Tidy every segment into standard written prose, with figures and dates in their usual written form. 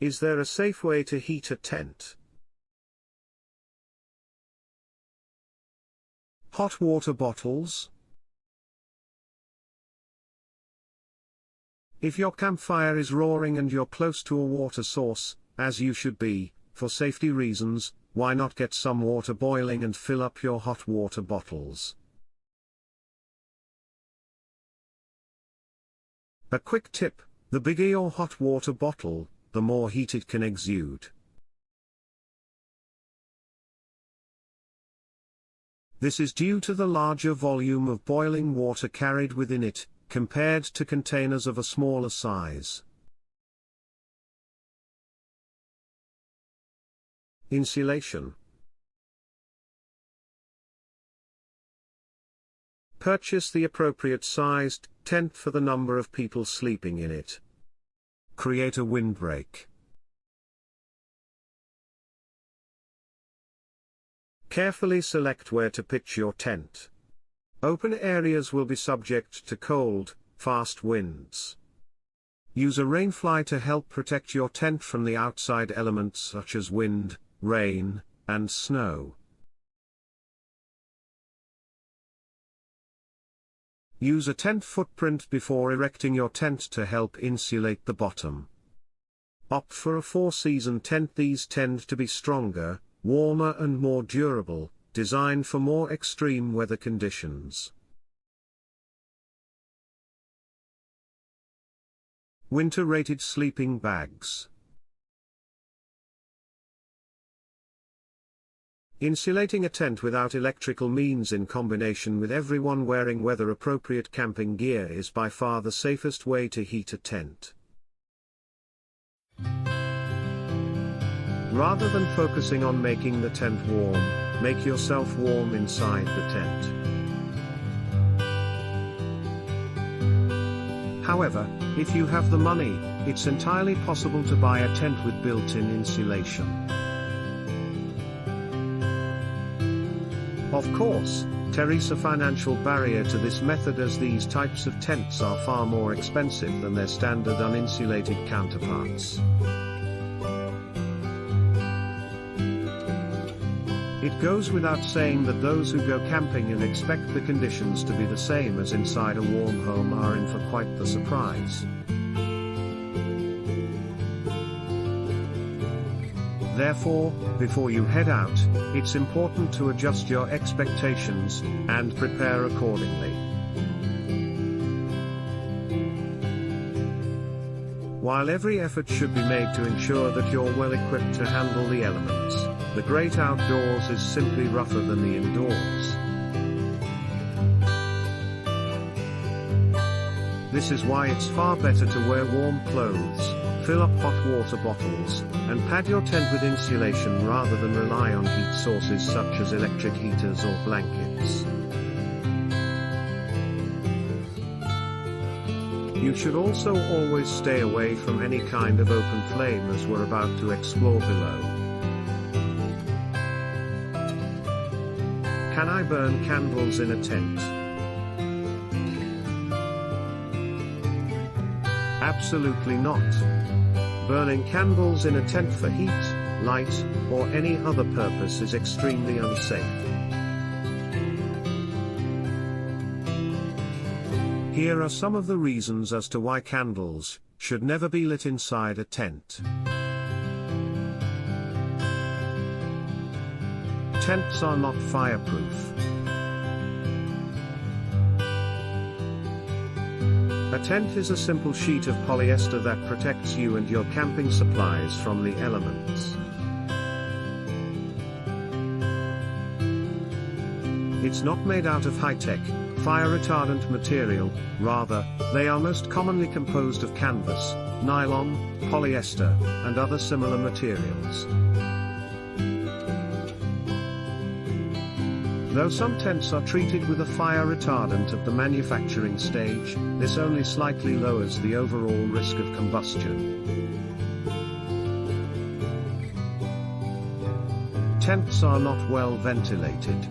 Is there a safe way to heat a tent? Hot water bottles? If your campfire is roaring and you're close to a water source, as you should be, for safety reasons, why not get some water boiling and fill up your hot water bottles? A quick tip: the bigger your hot water bottle, the more heat it can exude. This is due to the larger volume of boiling water carried within it, compared to containers of a smaller size. Insulation. Purchase the appropriate sized tent for the number of people sleeping in it. Create a windbreak. Carefully select where to pitch your tent. Open areas will be subject to cold, fast winds. Use a rainfly to help protect your tent from the outside elements such as wind, rain, and snow. Use a tent footprint before erecting your tent to help insulate the bottom. Opt for a 4-season tent. These tend to be stronger, warmer and more durable, designed for more extreme weather conditions. Winter-rated sleeping bags. Insulating a tent without electrical means in combination with everyone wearing weather-appropriate camping gear is by far the safest way to heat a tent. Rather than focusing on making the tent warm, make yourself warm inside the tent. However, if you have the money, it's entirely possible to buy a tent with built-in insulation. Of course, there is a financial barrier to this method, as these types of tents are far more expensive than their standard uninsulated counterparts. It goes without saying that those who go camping and expect the conditions to be the same as inside a warm home are in for quite the surprise. Therefore, before you head out, it's important to adjust your expectations and prepare accordingly. While every effort should be made to ensure that you're well equipped to handle the elements, the great outdoors is simply rougher than the indoors. This is why it's far better to wear warm clothes, fill up hot water bottles, and pad your tent with insulation rather than rely on heat sources such as electric heaters or blankets. You should also always stay away from any kind of open flame, as we're about to explore below. Can I burn candles in a tent? Absolutely not. Burning candles in a tent for heat, light, or any other purpose is extremely unsafe. Here are some of the reasons as to why candles should never be lit inside a tent. Tents are not fireproof. A tent is a simple sheet of polyester that protects you and your camping supplies from the elements. It's not made out of high-tech, fire-retardant material, rather, they are most commonly composed of canvas, nylon, polyester, and other similar materials. Though some tents are treated with a fire retardant at the manufacturing stage, this only slightly lowers the overall risk of combustion. Tents are not well ventilated.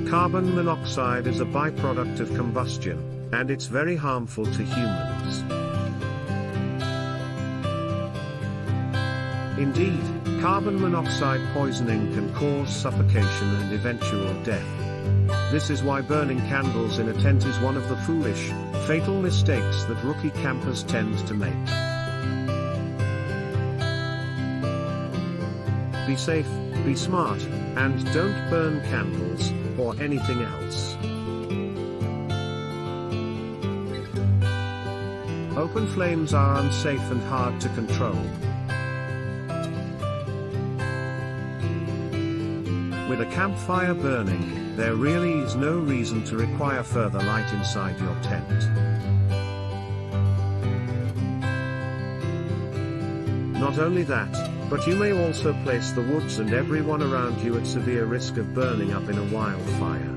Carbon monoxide is a byproduct of combustion, and it's very harmful to humans. Indeed, carbon monoxide poisoning can cause suffocation and eventual death. This is why burning candles in a tent is one of the foolish, fatal mistakes that rookie campers tend to make. Be safe, be smart, and don't burn candles, or anything else. Open flames are unsafe and hard to control. With a campfire burning, there really is no reason to require further light inside your tent. Not only that, but you may also place the woods and everyone around you at severe risk of burning up in a wildfire.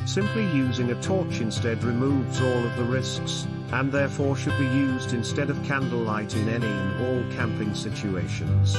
Simply using a torch instead removes all of the risks, and therefore should be used instead of candlelight in any and all camping situations.